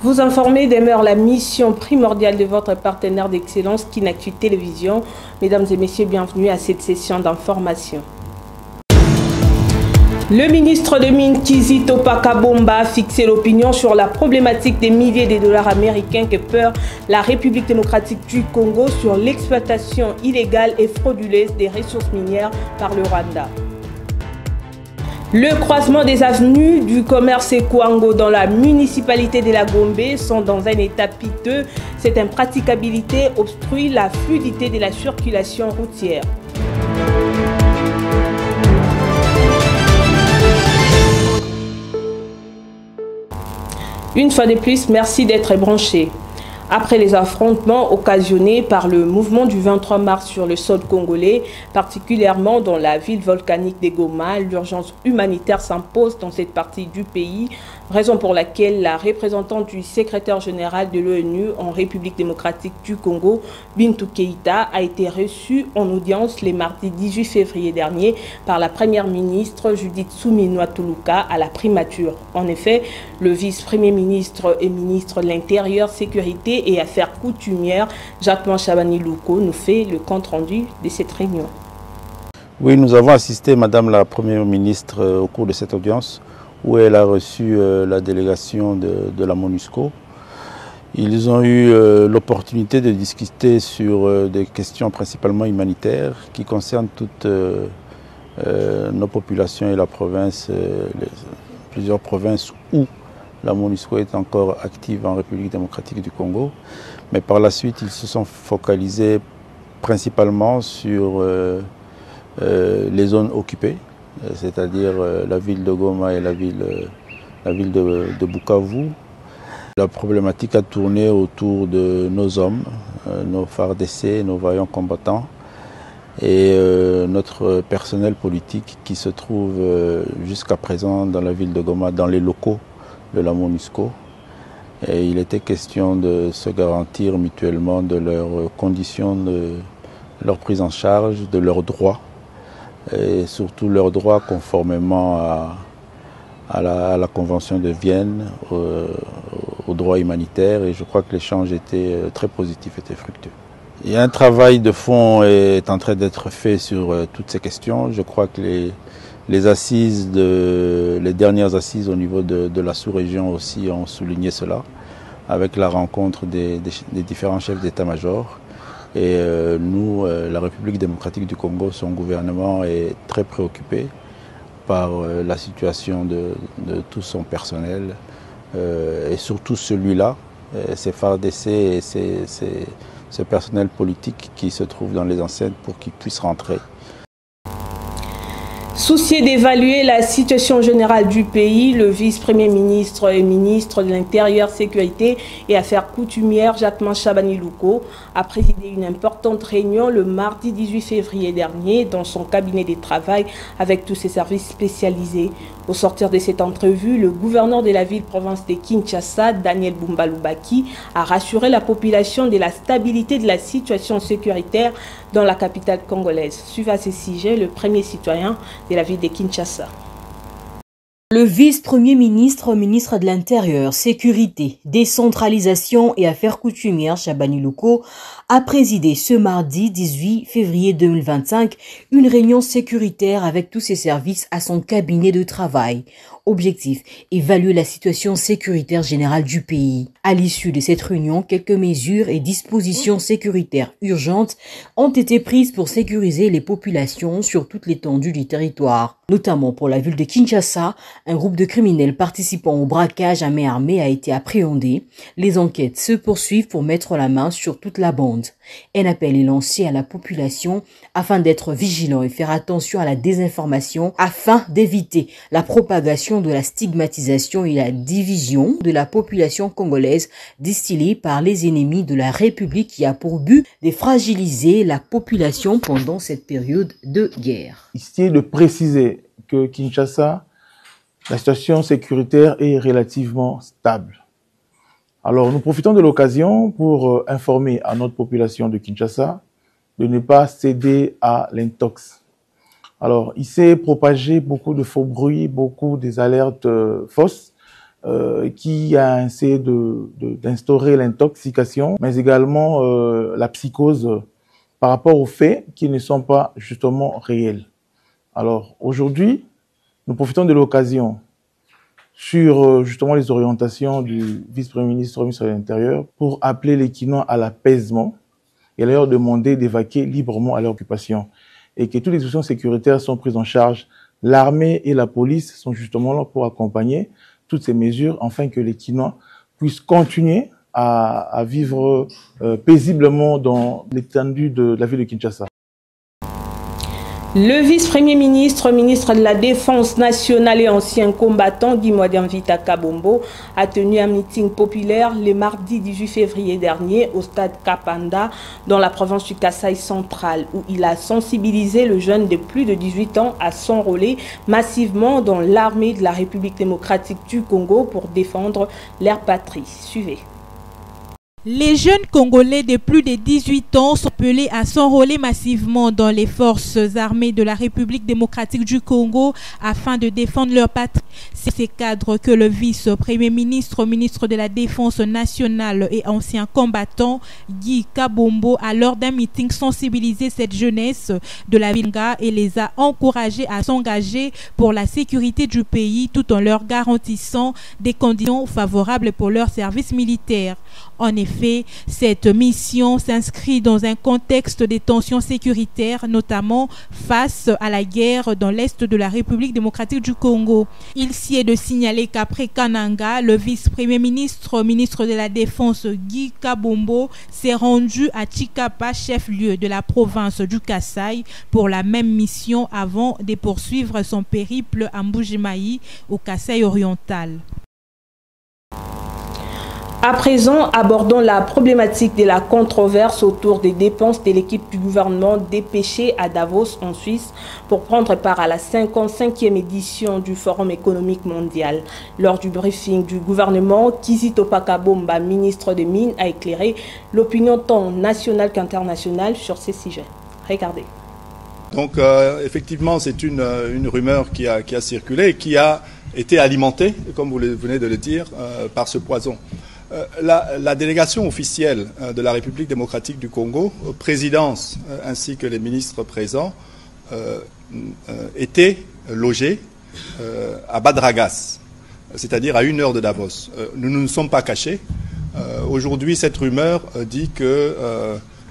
Vous informer demeure la mission primordiale de votre partenaire d'excellence Kinactu Télévision. Mesdames et messieurs, bienvenue à cette session d'information. Le ministre de Mines Kizito Pakabomba a fixé l'opinion sur la problématique des milliers de dollars américains que peur la République démocratique du Congo sur l'exploitation illégale et frauduleuse des ressources minières par le Rwanda. Le croisement des avenues du commerce Kwango dans la municipalité de la Gombe sont dans un état piteux. Cette impraticabilité obstrue la fluidité de la circulation routière. Une fois de plus, merci d'être branchés. Après les affrontements occasionnés par le mouvement du 23 mars sur le sol congolais, particulièrement dans la ville volcanique de Goma, l'urgence humanitaire s'impose dans cette partie du pays, raison pour laquelle la représentante du secrétaire général de l'ONU en République démocratique du Congo, Bintou Keïta, a été reçue en audience le mardi 18 février dernier par la première ministre Judith Suminwa Tuluka à la primature. En effet, le vice-premier ministre et ministre de l'Intérieur, Sécurité et Affaires coutumières, Jacquemin Chabani Louko, nous fait le compte-rendu de cette réunion. Oui, nous avons assisté, Madame la Première ministre, au cours de cette audience, où elle a reçu la délégation de la MONUSCO. Ils ont eu l'opportunité de discuter sur des questions principalement humanitaires qui concernent toutes nos populations et la province, plusieurs provinces où la MONUSCO est encore active en République démocratique du Congo. Mais par la suite, ils se sont focalisés principalement sur les zones occupées, c'est-à-dire la ville de Goma et la ville de Bukavu. La problématique a tourné autour de nos hommes, nos FARDC, nos vaillants combattants et notre personnel politique qui se trouve jusqu'à présent dans la ville de Goma, dans les locaux de la MONUSCO. Et il était question de se garantir mutuellement de leurs conditions, de leur prise en charge, de leurs droits, et surtout leurs droits conformément à la Convention de Vienne, aux droits humanitaires. Et je crois que l'échange était très positif, était fructueux. Il y a un travail de fond qui est en train d'être fait sur toutes ces questions. Je crois que les dernières assises au niveau de la sous-région aussi ont souligné cela, avec la rencontre des différents chefs d'état-major. Et nous, la République démocratique du Congo, son gouvernement est très préoccupé par la situation de tout son personnel, et surtout celui-là, ces FARDC et ce personnel politique qui se trouve dans les enceintes pour qu'ils puissent rentrer. Soucié d'évaluer la situation générale du pays, le vice-premier ministre et ministre de l'Intérieur, Sécurité et Affaires coutumières, Jacquemin Chabani Louko, a présidé une importante réunion le mardi 18 février dernier dans son cabinet de travail avec tous ses services spécialisés. Au sortir de cette entrevue, le gouverneur de la ville-province de Kinshasa, Daniel Bumba-Lubaki, a rassuré la population de la stabilité de la situation sécuritaire dans la capitale congolaise. Suivant à ce sujet, le premier citoyen de la ville de Kinshasa. Le vice-premier ministre, ministre de l'Intérieur, Sécurité, Décentralisation et Affaires coutumières, Chabani Louko, a présidé ce mardi 18 février 2025 une réunion sécuritaire avec tous ses services à son cabinet de travail. Objectif, évaluer la situation sécuritaire générale du pays. À l'issue de cette réunion, quelques mesures et dispositions sécuritaires urgentes ont été prises pour sécuriser les populations sur toute l'étendue du territoire. Notamment pour la ville de Kinshasa, un groupe de criminels participant au braquage à main armée a été appréhendé. Les enquêtes se poursuivent pour mettre la main sur toute la bande. Un appel est lancé à la population afin d'être vigilant et faire attention à la désinformation afin d'éviter la propagation de la stigmatisation et la division de la population congolaise distillée par les ennemis de la République qui a pour but de fragiliser la population pendant cette période de guerre. Ici, de préciser que Kinshasa, la situation sécuritaire est relativement stable. Alors, nous profitons de l'occasion pour informer à notre population de Kinshasa de ne pas céder à l'intox. Alors, il s'est propagé beaucoup de faux bruits, beaucoup des alertes fausses qui a essayé d'instaurer l'intoxication, mais également la psychose par rapport aux faits qui ne sont pas justement réels. Alors aujourd'hui, nous profitons de l'occasion sur justement les orientations du vice-premier ministre, ministre de l'Intérieur, pour appeler les Kinois à l'apaisement et leur demander d'évacuer librement à leur occupation et que toutes les questions sécuritaires sont prises en charge. L'armée et la police sont justement là pour accompagner toutes ces mesures afin que les Kinois puissent continuer à vivre paisiblement dans l'étendue de la ville de Kinshasa. Le vice-premier ministre, ministre de la Défense nationale et ancien combattant, Guy Modianvita Kabombo, a tenu un meeting populaire le mardi 18 février dernier au stade Kapanda, dans la province du Kasaï central, où il a sensibilisé le jeune de plus de 18 ans à s'enrôler massivement dans l'armée de la République démocratique du Congo pour défendre leur patrie. Suivez. Les jeunes Congolais de plus de 18 ans sont appelés à s'enrôler massivement dans les forces armées de la République démocratique du Congo afin de défendre leur patrie. C'est ces cadres que le vice-premier ministre, ministre de la Défense nationale et ancien combattant Guy Kabombo a lors d'un meeting sensibilisé cette jeunesse de la ville et les a encouragés à s'engager pour la sécurité du pays tout en leur garantissant des conditions favorables pour leur service militaire. En effet, cette mission s'inscrit dans un contexte de tensions sécuritaires, notamment face à la guerre dans l'est de la République démocratique du Congo. Il s'y est de signaler qu'après Kananga, le vice-premier ministre, ministre de la Défense Guy Kabombo s'est rendu à Chikapa, chef-lieu de la province du Kasaï, pour la même mission avant de poursuivre son périple à Mbujimayi, au Kasaï oriental. À présent, abordons la problématique de la controverse autour des dépenses de l'équipe du gouvernement dépêchée à Davos, en Suisse, pour prendre part à la 55e édition du Forum économique mondial. Lors du briefing du gouvernement, Kizito Pakabomba, ministre des Mines, a éclairé l'opinion tant nationale qu'internationale sur ces sujets. Regardez. Donc, effectivement, c'est une rumeur qui a circulé et qui a été alimentée, comme vous venez de le dire, par ce poison. La délégation officielle de la République démocratique du Congo, présidence ainsi que les ministres présents, étaient logés à Badragas, c'est-à-dire à 1 heure de Davos. Nous ne nous sommes pas cachés. Aujourd'hui, cette rumeur dit que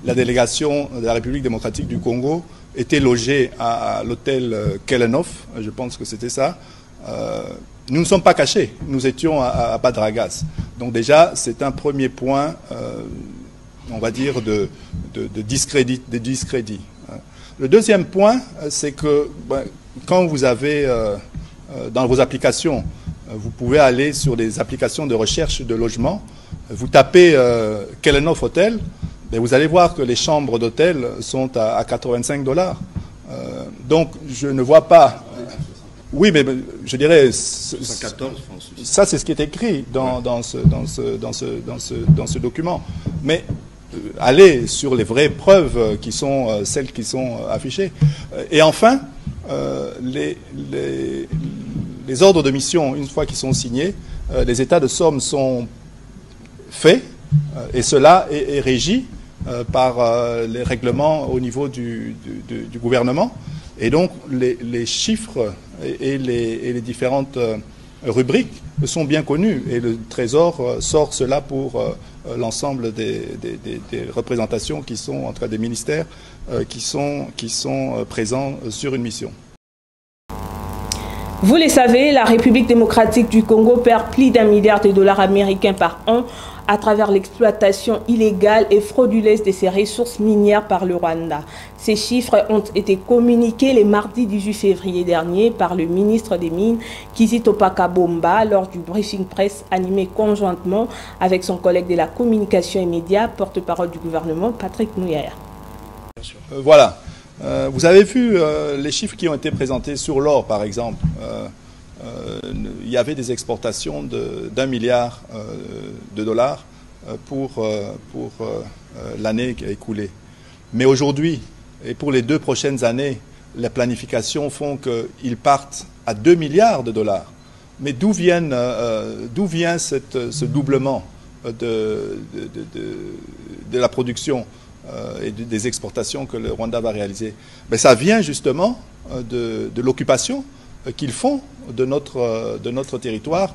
la délégation de la République démocratique du Congo était logée à l'hôtel Kelenov, je pense que c'était ça. Nous ne sommes pas cachés, nous étions à Badragas. Donc déjà, c'est un premier point, on va dire, de discrédit. Le deuxième point, c'est que quand vous avez, dans vos applications, vous pouvez aller sur des applications de recherche de logement, vous tapez Kelenov Hotel, et vous allez voir que les chambres d'hôtel sont à $85. Donc je ne vois pas... Oui, mais je dirais, ça c'est ce qui est écrit dans ce document. Mais allez sur les vraies preuves qui sont celles qui sont affichées. Et enfin, les ordres de mission, une fois qu'ils sont signés, les états de somme sont faits et cela est régi par les règlements au niveau du gouvernement. Et donc les chiffres et les différentes rubriques sont bien connues et le Trésor sort cela pour l'ensemble des représentations qui sont entre des ministères qui sont présents sur une mission. Vous le savez, la République démocratique du Congo perd plus d'1 milliard de dollars américains par an à travers l'exploitation illégale et frauduleuse de ses ressources minières par le Rwanda. Ces chiffres ont été communiqués le mardi 18 février dernier par le ministre des Mines, Kizito Pakabomba, lors du briefing presse animé conjointement avec son collègue de la communication et médias, porte-parole du gouvernement, Patrick Muyaya. Voilà. Vous avez vu les chiffres qui ont été présentés sur l'or, par exemple. Il y avait des exportations d'1 milliard de dollars pour l'année écoulée. Mais aujourd'hui, et pour les 2 prochaines années, la planification font qu'ils partent à 2 milliards de dollars. Mais d'où vient ce doublement de la production et des exportations que le Rwanda va réaliser? Mais ça vient justement de l'occupation qu'ils font de notre territoire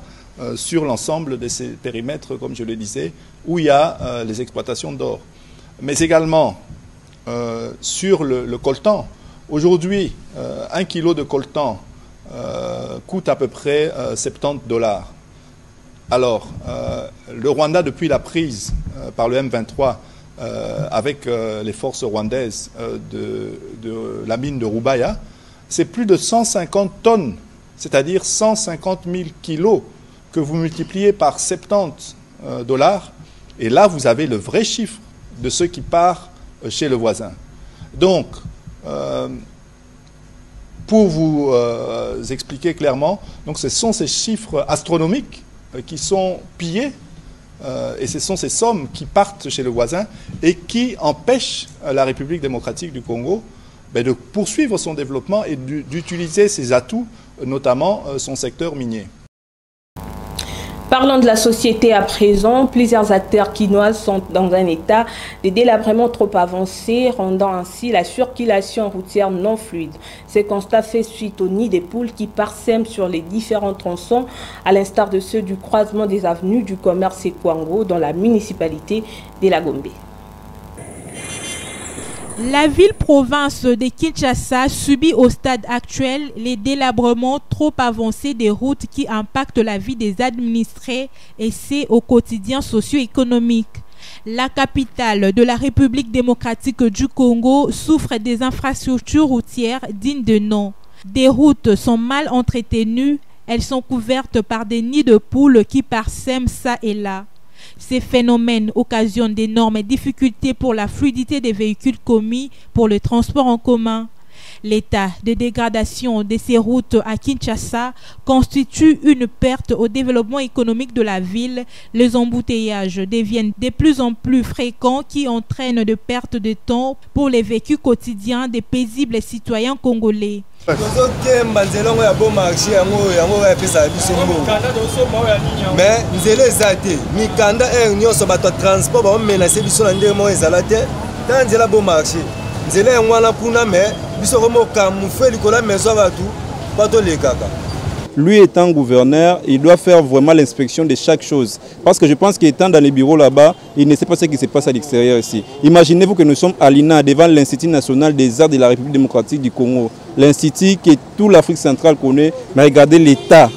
sur l'ensemble de ces périmètres, comme je le disais, où il y a les exploitations d'or. Mais également sur le coltan. Aujourd'hui, 1 kilo de coltan coûte à peu près $70. Alors, le Rwanda, depuis la prise par le M23 avec les forces rwandaises de la mine de Rubaya, c'est plus de 150 tonnes, c'est-à-dire 150 000 kilos que vous multipliez par $70. Et là, vous avez le vrai chiffre de ce qui part chez le voisin. Donc, pour vous expliquer clairement, donc ce sont ces chiffres astronomiques qui sont pillés et ce sont ces sommes qui partent chez le voisin et qui empêchent la République démocratique du Congo de poursuivre son développement et d'utiliser ses atouts, notamment son secteur minier. Parlons de la société à présent, plusieurs acteurs quinois sont dans un état de délabrement trop avancé, rendant ainsi la circulation routière non fluide. Ce constat fait suite au nid des poules qui parsèment sur les différents tronçons, à l'instar de ceux du croisement des avenues du commerce et Kwango dans la municipalité de la Gombe. La ville-province de Kinshasa subit au stade actuel les délabrements trop avancés des routes qui impactent la vie des administrés et c'est au quotidien socio-économique. La capitale de la République démocratique du Congo souffre des infrastructures routières dignes de nom. Des routes sont mal entretenues, elles sont couvertes par des nids de poules qui parsèment ça et là. Ces phénomènes occasionnent d'énormes difficultés pour la fluidité des véhicules commis pour le transport en commun. L'état de dégradation de ces routes à Kinshasa constitue une perte au développement économique de la ville. Les embouteillages deviennent de plus en plus fréquents qui entraînent de pertes de temps pour les vécus quotidiens des paisibles citoyens congolais. Mais lui étant gouverneur, il doit faire vraiment l'inspection de chaque chose. Parce que je pense qu'étant dans les bureaux là-bas, il ne sait pas ce qui se passe à l'extérieur ici. Imaginez-vous que nous sommes à l'INA, devant l'Institut national des arts de la République démocratique du Congo. L'institut que toute l'Afrique centrale connaît, mais regardez l'état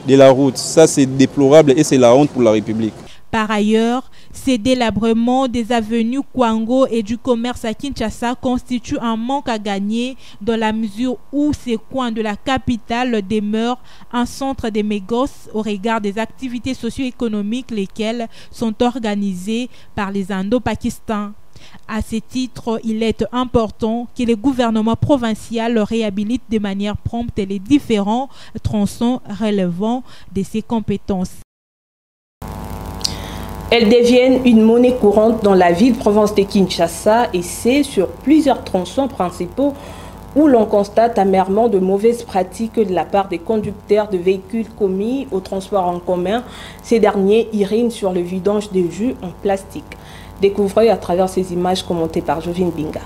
de la route. Ça, c'est déplorable et c'est la honte pour la République. Par ailleurs, ces délabrements des avenues Kwango et du commerce à Kinshasa constituent un manque à gagner dans la mesure où ces coins de la capitale demeurent un centre de négoces au regard des activités socio-économiques lesquelles sont organisées par les Indo-Pakistans. À ce titre, il est important que le gouvernement provincial réhabilite de manière prompte les différents tronçons relevant de ses compétences. Elles deviennent une monnaie courante dans la ville-province de Kinshasa et c'est sur plusieurs tronçons principaux où l'on constate amèrement de mauvaises pratiques de la part des conducteurs de véhicules commis au transport en commun. Ces derniers urinent sur le vidange des jus en plastique. Découvrez à travers ces images commentées par Jovine Binga.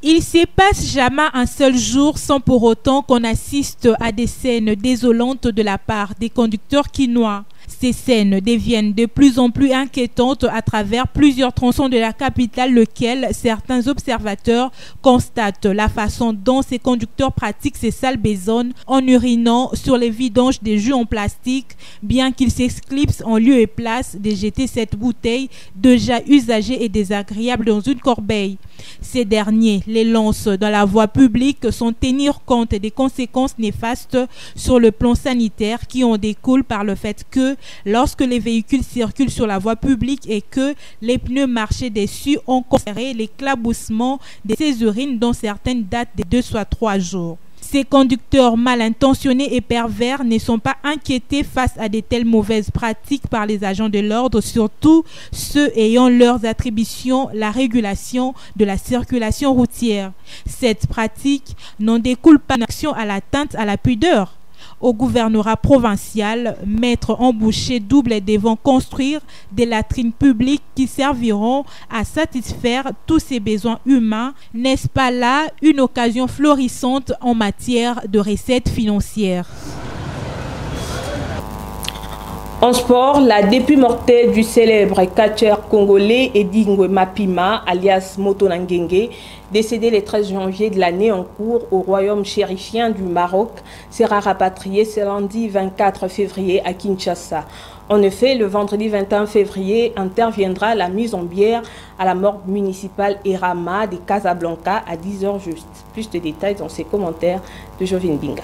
Il ne se passe jamais un seul jour sans pour autant qu'on assiste à des scènes désolantes de la part des conducteurs quinois. Ces scènes deviennent de plus en plus inquiétantes à travers plusieurs tronçons de la capitale, lequel certains observateurs constatent la façon dont ces conducteurs pratiquent ces sales besognes en urinant sur les vidanges des jus en plastique, bien qu'ils s'exclipsent en lieu et place de jeter cette bouteille déjà usagée et désagréable dans une corbeille. Ces derniers les lancent dans la voie publique sans tenir compte des conséquences néfastes sur le plan sanitaire qui en découlent par le fait que lorsque les véhicules circulent sur la voie publique et que les pneus marchés dessus ont conservé l'éclaboussement de ces urines dont certaines datent de 2 soit 3 jours. Ces conducteurs mal intentionnés et pervers ne sont pas inquiétés face à de telles mauvaises pratiques par les agents de l'ordre, surtout ceux ayant leurs attributions la régulation de la circulation routière. Cette pratique n'en découle pas une action à l'atteinte à la pudeur. Au gouvernorat provincial, mettre en bouchée double et devant construire des latrines publiques qui serviront à satisfaire tous ces besoins humains. N'est-ce pas là une occasion florissante en matière de recettes financières? En sport, la dépouille mortelle du célèbre catcheur congolais Edingwe Mapima, alias Moto Nangenge, décédé le 13 janvier de l'année en cours au royaume chérifien du Maroc, sera rapatrié ce lundi 24 février à Kinshasa. En effet, le vendredi 21 février interviendra la mise en bière à la morgue municipale Erama de Casablanca à 10h juste. Plus de détails dans ses commentaires de Jovin Binga.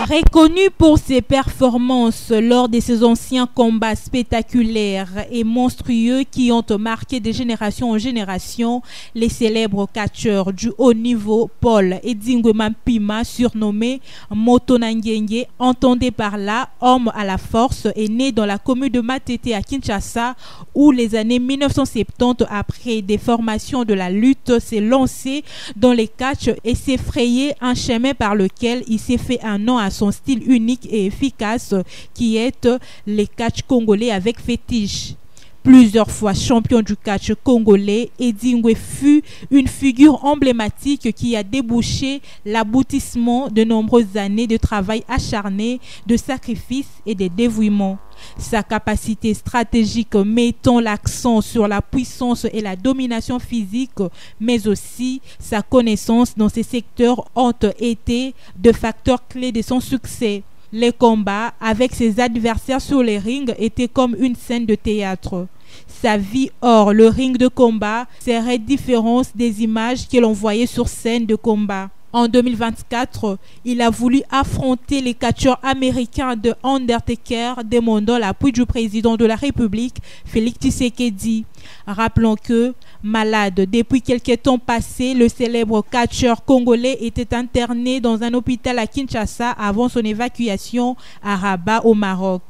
Reconnu pour ses performances lors de ses anciens combats spectaculaires et monstrueux qui ont marqué de génération en génération, les célèbres catcheurs du haut niveau Paul Edingwe Mapima, surnommé Moto Nangenge, entendé par là homme à la force, est né dans la commune de Matete à Kinshasa, où les années 1970, après des formations de la lutte, s'est lancé dans les catchs et s'est frayé un chemin par lequel il s'est fait un nom à son style unique et efficace qui est les catch congolais avec fétiche. Plusieurs fois champion du catch congolais, Edingwe fut une figure emblématique qui a débouché l'aboutissement de nombreuses années de travail acharné, de sacrifices et de dévouement. Sa capacité stratégique mettant l'accent sur la puissance et la domination physique, mais aussi sa connaissance dans ces secteurs ont été de facteurs clés de son succès. Les combats avec ses adversaires sur les rings étaient comme une scène de théâtre. Sa vie hors le ring de combat serait différente des images que l'on voyait sur scène de combat. En 2024, il a voulu affronter les catcheurs américains de Undertaker, demandant l'appui du président de la République, Félix Tshisekedi. Rappelons que, malade depuis quelques temps passés, le célèbre catcheur congolais était interné dans un hôpital à Kinshasa avant son évacuation à Rabat au Maroc.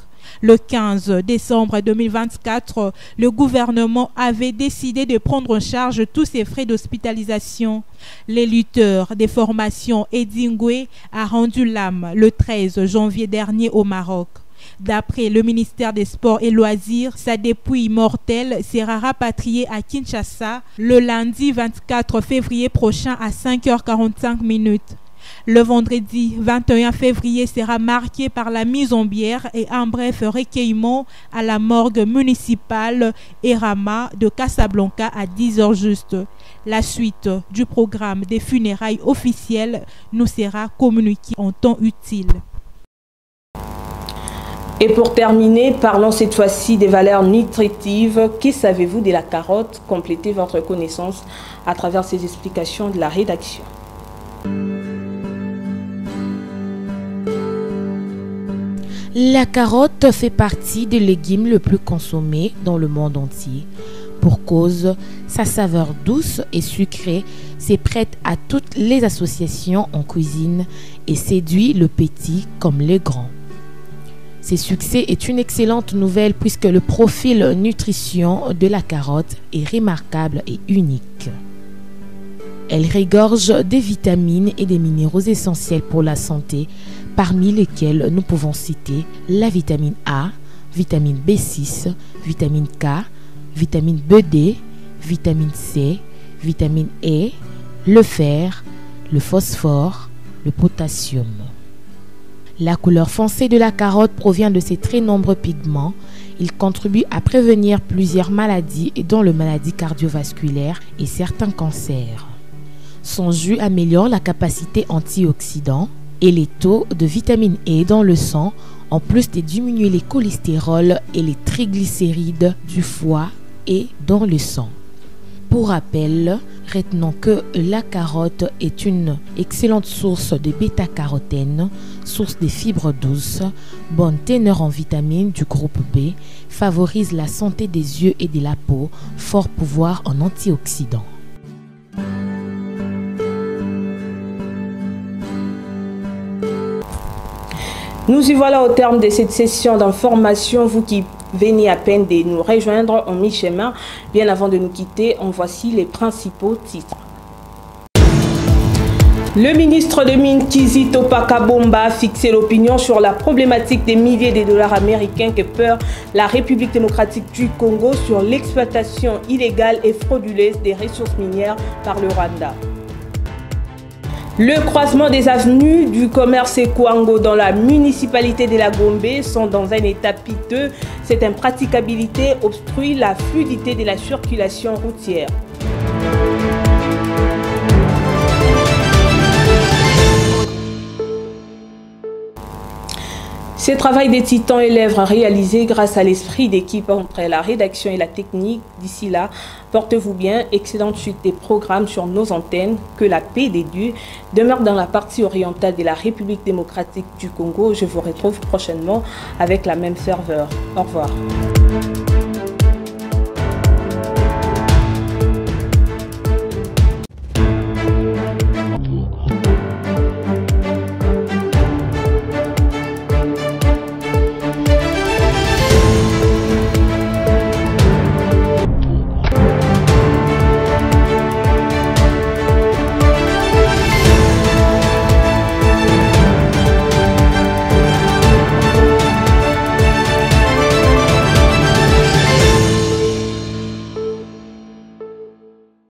Le 15 décembre 2024, le gouvernement avait décidé de prendre en charge tous ses frais d'hospitalisation. Les lutteurs des formations Edingwe a rendu l'âme le 13 janvier dernier au Maroc. D'après le ministère des Sports et Loisirs, sa dépouille mortelle sera rapatriée à Kinshasa le lundi 24 février prochain à 5h45. Le vendredi 21 février sera marqué par la mise en bière et un bref recueillement à la morgue municipale Erama de Casablanca à 10h juste. La suite du programme des funérailles officielles nous sera communiquée en temps utile. Et pour terminer, parlons cette fois-ci des valeurs nutritives. Que savez-vous de la carotte? Complétez votre connaissance à travers ces explications de la rédaction. La carotte fait partie des légumes le plus consommés dans le monde entier. Pour cause, sa saveur douce et sucrée s'est prête à toutes les associations en cuisine et séduit le petit comme les grands. Ce succès est une excellente nouvelle puisque le profil nutrition de la carotte est remarquable et unique. Elle regorge des vitamines et des minéraux essentiels pour la santé, parmi lesquels nous pouvons citer la vitamine A, vitamine B6, vitamine K, vitamine BD, vitamine C, vitamine E, le fer, le phosphore, le potassium. La couleur foncée de la carotte provient de ses très nombreux pigments. Il contribue à prévenir plusieurs maladies, dont les maladies cardiovasculaires et certains cancers. Son jus améliore la capacité antioxydant et les taux de vitamine E dans le sang, en plus de diminuer les cholestérols et les triglycérides du foie et dans le sang. Pour rappel, retenons que la carotte est une excellente source de bêta-carotène, source de fibres douces, bonne teneur en vitamines du groupe B, favorise la santé des yeux et de la peau, fort pouvoir en antioxydants. Nous y voilà au terme de cette session d'information. Vous qui venez à peine de nous rejoindre en mi-chemin, bien avant de nous quitter, en voici les principaux titres. Le ministre de Mines Kizito Pakabomba a fixé l'opinion sur la problématique des milliers de dollars américains que peur la République démocratique du Congo sur l'exploitation illégale et frauduleuse des ressources minières par le Rwanda. Le croisement des avenues du commerce Ekwango dans la municipalité de la Gombe sont dans un état piteux. Cette impraticabilité obstrue la fluidité de la circulation routière. Ce travail des titans et lèvres réalisé grâce à l'esprit d'équipe entre la rédaction et la technique. D'ici là, portez-vous bien, excellente suite des programmes sur nos antennes. Que la paix des dieux demeure dans la partie orientale de la République démocratique du Congo. Je vous retrouve prochainement avec la même ferveur. Au revoir.